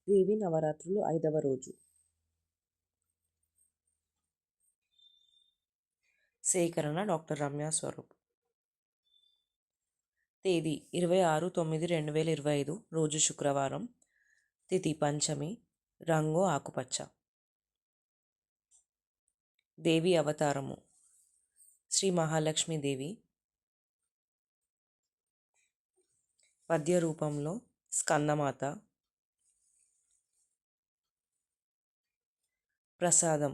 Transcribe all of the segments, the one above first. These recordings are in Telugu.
దేవి నవరాత్రులు 5వ రోజు. సేకరణ డాక్టర్ రమ్య స్వరూప్. తేదీ 26/9/2025. రోజు శుక్రవారం. తిథి పంచమి. రంగు ఆకుపచ్చ. దేవి అవతారము శ్రీ మహాలక్ష్మీదేవి. పద్య రూపంలో స్కందమాత. ప్రసాదం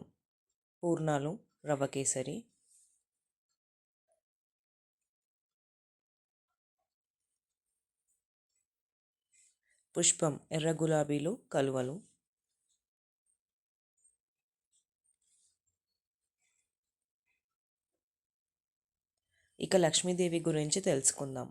పూర్ణాలు, రవ్వ కేసరి. పుష్పం ఎర్ర గులాబీలు, కలువలు. ఇక లక్ష్మీదేవి గురించి తెలుసుకుందాం.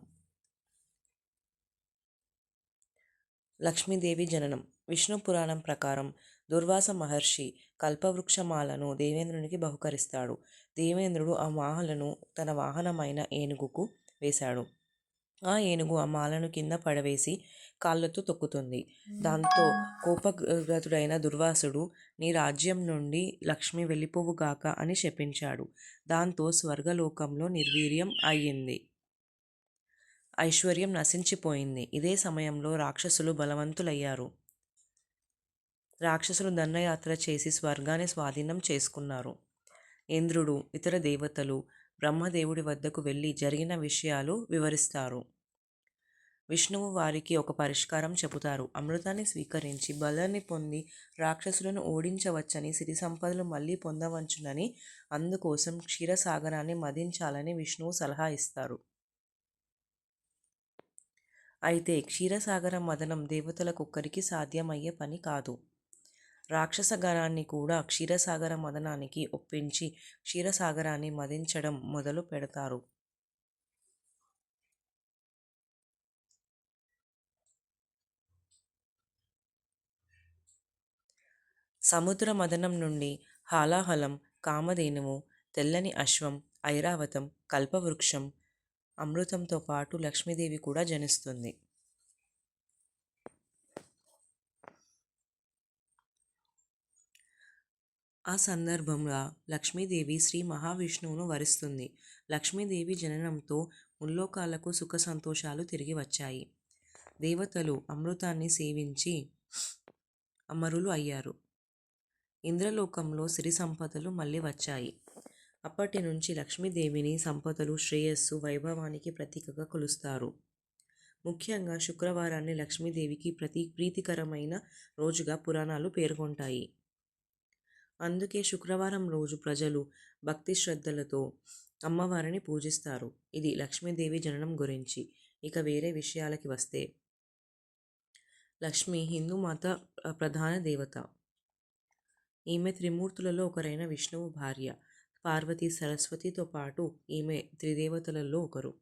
లక్ష్మీదేవి జననం. విష్ణు పురాణం ప్రకారం దుర్వాస మహర్షి కల్పవృక్షమాలను దేవేంద్రునికి బహుకరిస్తాడు. దేవేంద్రుడు ఆ మాలను తన వాహనమైన ఏనుగుకు వేశాడు. ఆ ఏనుగు ఆ మాలను కింద పడవేసి కాళ్ళతో తొక్కుతుంది. దాంతో కోపగ్రతుడైన దుర్వాసుడు, నీ రాజ్యం నుండి లక్ష్మి వెళ్ళిపోవుగాక అని శపించాడు. దాంతో స్వర్గలోకంలో నిర్వీర్యం అయ్యింది. ఐశ్వర్యం నశించిపోయింది. ఇదే సమయంలో రాక్షసులు బలవంతులయ్యారు. రాక్షసులు దండయాత్ర చేసి స్వర్గాన్ని స్వాధీనం చేసుకున్నారు. ఇంద్రుడు, ఇతర దేవతలు బ్రహ్మదేవుడి వద్దకు వెళ్ళి జరిగిన విషయాలు వివరిస్తారు. విష్ణువు వారికి ఒక పరిష్కారం చెబుతారు. అమృతాన్ని స్వీకరించి బలాన్ని పొంది రాక్షసులను ఓడించవచ్చని, సిరి సంపదలు మళ్ళీ పొందవచ్చునని, అందుకోసం క్షీరసాగరాన్ని మదించాలని విష్ణువు సలహా ఇస్తారు. అయితే క్షీరసాగర మదనం దేవతలకొక్కరికి సాధ్యమయ్యే పని కాదు. రాక్షస గణాన్ని కూడా క్షీరసాగర మదనానికి ఒప్పించి క్షీరసాగరాన్ని మదించడం మొదలు పెడతారు. సముద్ర మదనం నుండి హాలాహలం, కామధేనువు, తెల్లని అశ్వం, ఐరావతం, కల్పవృక్షం, అమృతంతో పాటు లక్ష్మీదేవి కూడా జనిస్తుంది. ఆ సందర్భంగా లక్ష్మీదేవి శ్రీ మహావిష్ణువును వరిస్తుంది. లక్ష్మీదేవి జననంతో ముల్లోకాలకు సుఖ సంతోషాలు తిరిగి వచ్చాయి. దేవతలు అమృతాన్ని సేవించి అమరులు అయ్యారు. ఇంద్రలోకంలో సిరి సంపదలు మళ్ళీ వచ్చాయి. అప్పటి నుంచి లక్ష్మీదేవిని సంపదలు, శ్రేయస్సు, వైభవానికి ప్రతీకగా కొలుస్తారు. ముఖ్యంగా శుక్రవారాన్ని లక్ష్మీదేవికి ప్రీతికరమైన రోజుగా పురాణాలు పేర్కొంటాయి. అందుకే శుక్రవారం రోజు ప్రజలు భక్తి శ్రద్ధలతో అమ్మవారిని పూజిస్తారు. ఇది లక్ష్మీదేవి జననం గురించి. ఇక వేరే విషయాలకి వస్తే, లక్ష్మి హిందూ మత ప్రధాన దేవత. ఈమె త్రిమూర్తులలో ఒకరైన విష్ణువు భార్య. పార్వతీ సరస్వతితో పాటు ఈమె త్రిదేవతలలో ఒకరు.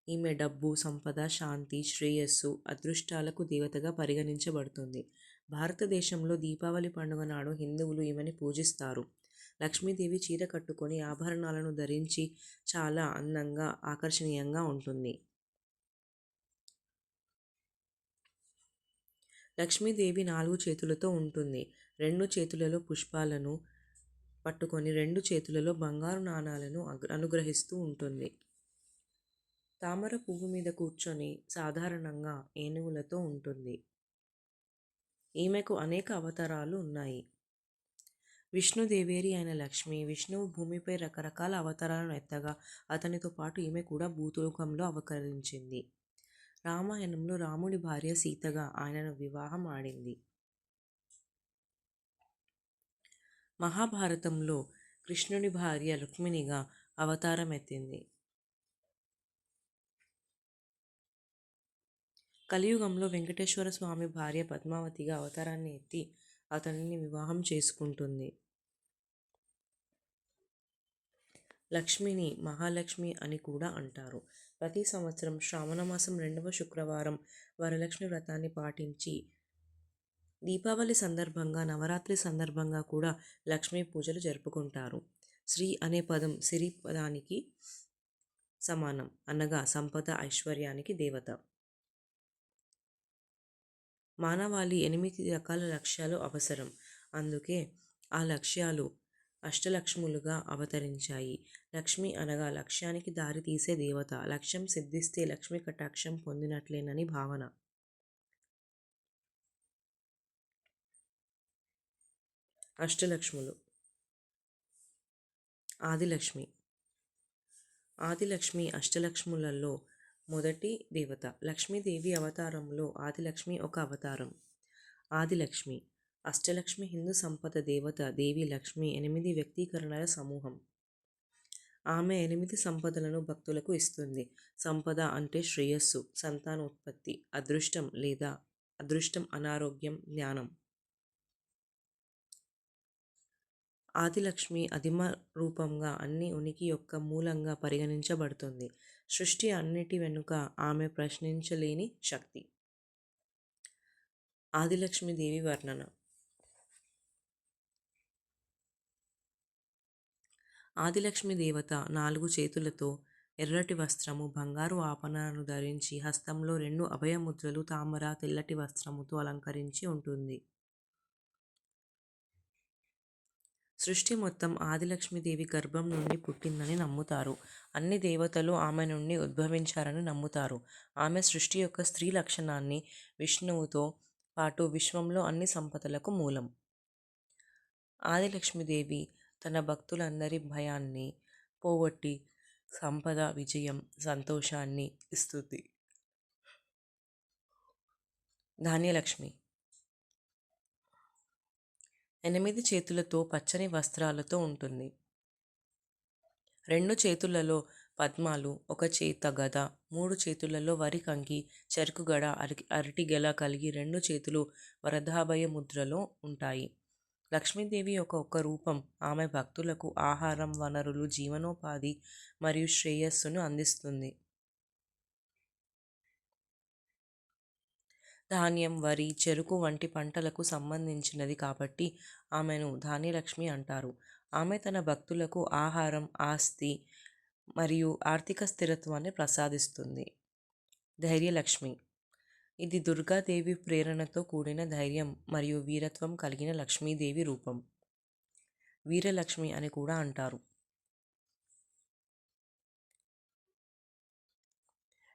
ఈమె డబ్బు, సంపద, శాంతి, శ్రేయస్సు, అదృష్టాలకు దేవతగా పరిగణించబడుతుంది. భారతదేశంలో దీపావళి పండుగ నాడు హిందువులు ఈమెని పూజిస్తారు. లక్ష్మీదేవి చీర కట్టుకొని ఆభరణాలను ధరించి చాలా అందంగా, ఆకర్షణీయంగా ఉంటుంది. లక్ష్మీదేవి 4 చేతులతో ఉంటుంది. 2 చేతులలో పుష్పాలను పట్టుకొని 2 చేతులలో బంగారు నాణాలను అనుగ్రహిస్తూ ఉంటుంది. తామర పువ్వు మీద కూర్చొని సాధారణంగా ఏనుగులతో ఉంటుంది. ఈమెకు అనేక అవతారాలు ఉన్నాయి. విష్ణుదేవేరి అయిన లక్ష్మి విష్ణువు భూమిపై రకరకాల అవతారాలను ఎత్తగా అతనితో పాటు ఈమె కూడా భూలోకంలో అవతరించింది. రామాయణంలో రాముడి భార్య సీతగా ఆయనను వివాహం ఆడింది. మహాభారతంలో కృష్ణుని భార్య రుక్మిణిగా అవతారం ఎత్తింది. కలియుగంలో వెంకటేశ్వర స్వామి భార్య పద్మావతిగా అవతారాన్ని ఎత్తి అతనిని వివాహం చేసుకుంటుంది. లక్ష్మిని మహాలక్ష్మి అని కూడా అంటారు. ప్రతి సంవత్సరం శ్రావణమాసం 2వ శుక్రవారం వరలక్ష్మి వ్రతాన్ని పాటించి దీపావళి సందర్భంగా, నవరాత్రి సందర్భంగా కూడా లక్ష్మీ పూజలు జరుపుకుంటారు. శ్రీ అనే పదం సిరి పదానికి సమానం, అనగా సంపద, ఐశ్వర్యానికి దేవత. మానవాళి 8 రకాల లక్ష్యాలు అవసరం. అందుకే ఆ లక్ష్యాలు అష్టలక్ష్ములుగా అవతరించాయి. లక్ష్మి అనగా లక్ష్యానికి దారి తీసే దేవత. లక్ష్యం సిద్ధిస్తే లక్ష్మీ కటాక్షం పొందినట్లేనని భావన. అష్టలక్ష్ములు. ఆదిలక్ష్మి. ఆదిలక్ష్మి అష్టలక్ష్ములలో మొదటి దేవత. లక్ష్మీదేవి అవతారంలో ఆదిలక్ష్మి ఒక అవతారం. ఆదిలక్ష్మి అష్టలక్ష్మి హిందూ సంపద దేవత దేవి లక్ష్మి 8 వ్యక్తీకరణల సమూహం. ఆమె 8 సంపదలను భక్తులకు ఇస్తుంది. సంపద అంటే శ్రేయస్సు, సంతానోత్పత్తి, అదృష్టం లేదా అదృష్టం, అనారోగ్యం, జ్ఞానం. ఆదిలక్ష్మి ఆదిమ రూపంగా అన్ని ఉనికి యొక్క మూలంగా పరిగణించబడుతుంది. సృష్టి అన్నిటి వెనుక ఆమె ప్రశ్నించలేని శక్తి. ఆదిలక్ష్మీదేవి వర్ణన. ఆదిలక్ష్మి దేవత 4 చేతులతో ఎర్రటి వస్త్రము, బంగారు ఆభరణాలను ధరించి హస్తంలో 2 అభయముద్రలు, తామర, తెల్లటి వస్త్రముతో అలంకరించి ఉంటుంది. సృష్టి మొత్తం ఆదిలక్ష్మీదేవి గర్భం నుండి పుట్టిందని నమ్ముతారు. అన్ని దేవతలు ఆమె నుండి ఉద్భవించారని నమ్ముతారు. ఆమె సృష్టి యొక్క స్త్రీ లక్షణాన్ని విష్ణువుతో పాటు విశ్వంలో అన్ని సంపదలకు మూలం. ఆదిలక్ష్మీదేవి తన భక్తులందరి భయాన్ని పోగొట్టి సంపద, విజయం, సంతోషాన్ని ఇస్తుంది. ధాన్యలక్ష్మి 8 చేతులతో పచ్చని వస్త్రాలతో ఉంటుంది. 2 చేతులలో పద్మాలు, 1 చేత గద, 3 చేతులలో వరి కంకి, చెరుకు గడ, అరటి గెల కలిగి 2 చేతులు వరదాభయ ముద్రలో ఉంటాయి. లక్ష్మీదేవి ఒక రూపం. ఆమె భక్తులకు ఆహారం, వనరులు, జీవనోపాధి మరియు శ్రేయస్సును అందిస్తుంది. ధాన్యం, వరి, చెరుకు వంటి పంటలకు సంబంధించినది కాబట్టి ఆమెను ధాన్యలక్ష్మి అంటారు. ఆమె తన భక్తులకు ఆహారం, ఆస్తి మరియు ఆర్థిక స్థిరత్వాన్ని ప్రసాదిస్తుంది. ధైర్యలక్ష్మి. ఇది దుర్గాదేవి ప్రేరణతో కూడిన ధైర్యం మరియు వీరత్వం కలిగిన లక్ష్మీదేవి రూపం. వీరలక్ష్మి అని కూడా అంటారు.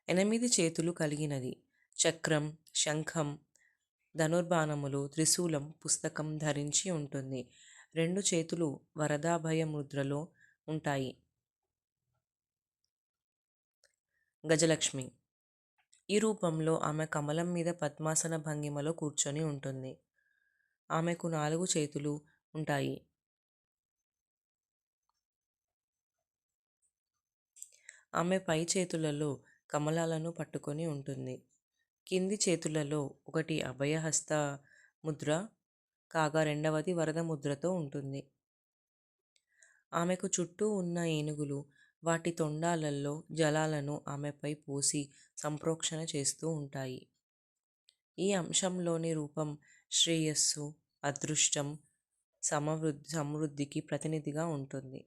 8 చేతులు కలిగినది. చక్రం, శంఖం, ధనుర్బాణములు, త్రిశూలం, పుస్తకం ధరించి ఉంటుంది. 2 చేతులు వరదాభయ ముద్రలో ఉంటాయి. గజలక్ష్మి. ఈ రూపంలో ఆమె కమలం మీద పద్మాసన భంగిమలో కూర్చొని ఉంటుంది. ఆమెకు 4 చేతులు ఉంటాయి. ఆమె పై చేతులలో కమలాలను పట్టుకొని ఉంటుంది. కింది చేతులలో ఒకటి అభయహస్త ముద్ర కాగా రెండవది వరద ముద్రతో ఉంటుంది. ఆమెకు చుట్టూ ఉన్న ఏనుగులు వాటి తొండాలలో జలాలను ఆమెపై పోసి సంప్రోక్షణ చేస్తూ ఉంటాయి. ఈ అంశంలోని రూపం శ్రేయస్సు, అదృష్టం, సమృద్ధికి ప్రతినిధిగా ఉంటుంది.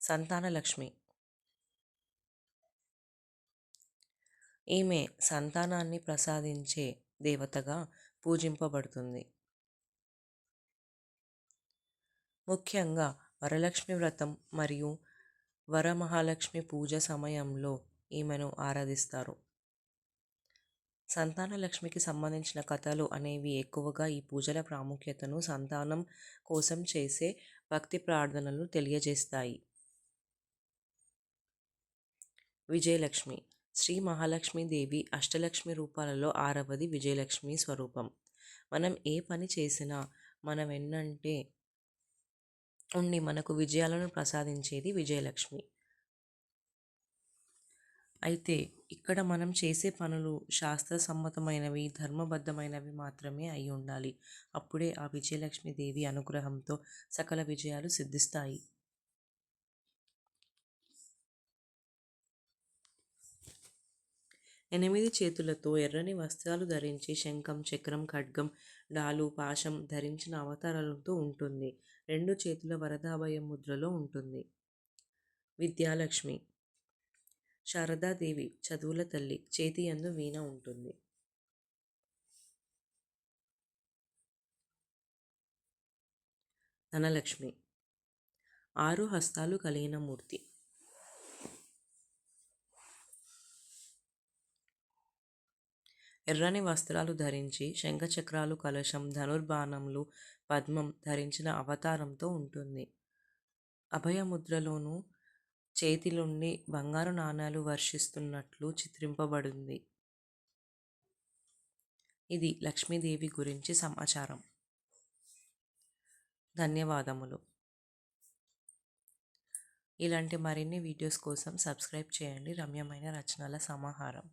సంతానలక్ష్మి. ఈమె సంతానాన్ని ప్రసాదించే దేవతగా పూజింపబడుతుంది. ముఖ్యంగా వరలక్ష్మి వ్రతం మరియు వరమహాలక్ష్మి పూజ సమయంలో ఈమెను ఆరాధిస్తారు. సంతానలక్ష్మికి సంబంధించిన కథలు అనేవి ఎక్కువగా ఈ పూజల ప్రాముఖ్యతను, సంతానం కోసం చేసే భక్తి ప్రార్థనలు తెలియజేస్తాయి. విజయలక్ష్మి. శ్రీ మహాలక్ష్మీదేవి అష్టలక్ష్మి రూపాలలో 6వది విజయలక్ష్మి స్వరూపం. మనం ఏ పని చేసినా మన వెన్నంటే ఉండి మనకు విజయాలను ప్రసాదించేది విజయలక్ష్మి. అయితే ఇక్కడ మనం చేసే పనులు శాస్త్రసమ్మతమైనవి, ధర్మబద్ధమైనవి మాత్రమే అయి ఉండాలి. అప్పుడే ఆ విజయలక్ష్మీదేవి అనుగ్రహంతో సకల విజయాలు సిద్ధిస్తాయి. ఎనిమిది చేతులతో ఎర్రని వస్త్రాలు ధరించి శంఖం, చక్రం, ఖడ్గం, డాలు, పాశం ధరించిన అవతారాలతో ఉంటుంది. 2 చేతుల వరదాభయ ముద్రలో ఉంటుంది. విద్యాలక్ష్మి. శారదాదేవి చదువుల తల్లి. చేతి యందు వీణ ఉంటుంది. ధనలక్ష్మి. 6 హస్తాలు కలిగిన మూర్తి. ఎర్రని వస్త్రాలు ధరించి శంఖచక్రాలు, కలశం, ధనుర్బాణములు, పద్మం ధరించిన అవతారంతో ఉంటుంది. అభయముద్రలోనూ చేతిలుండి బంగారు నాణేలు వర్షిస్తున్నట్లు చిత్రింపబడింది. ఇది లక్ష్మీదేవి గురించి సమాచారం. ధన్యవాదములు. ఇలాంటి మరిన్ని వీడియోస్ కోసం సబ్స్క్రైబ్ చేయండి. రమ్యమైన రచనల సమాహారం.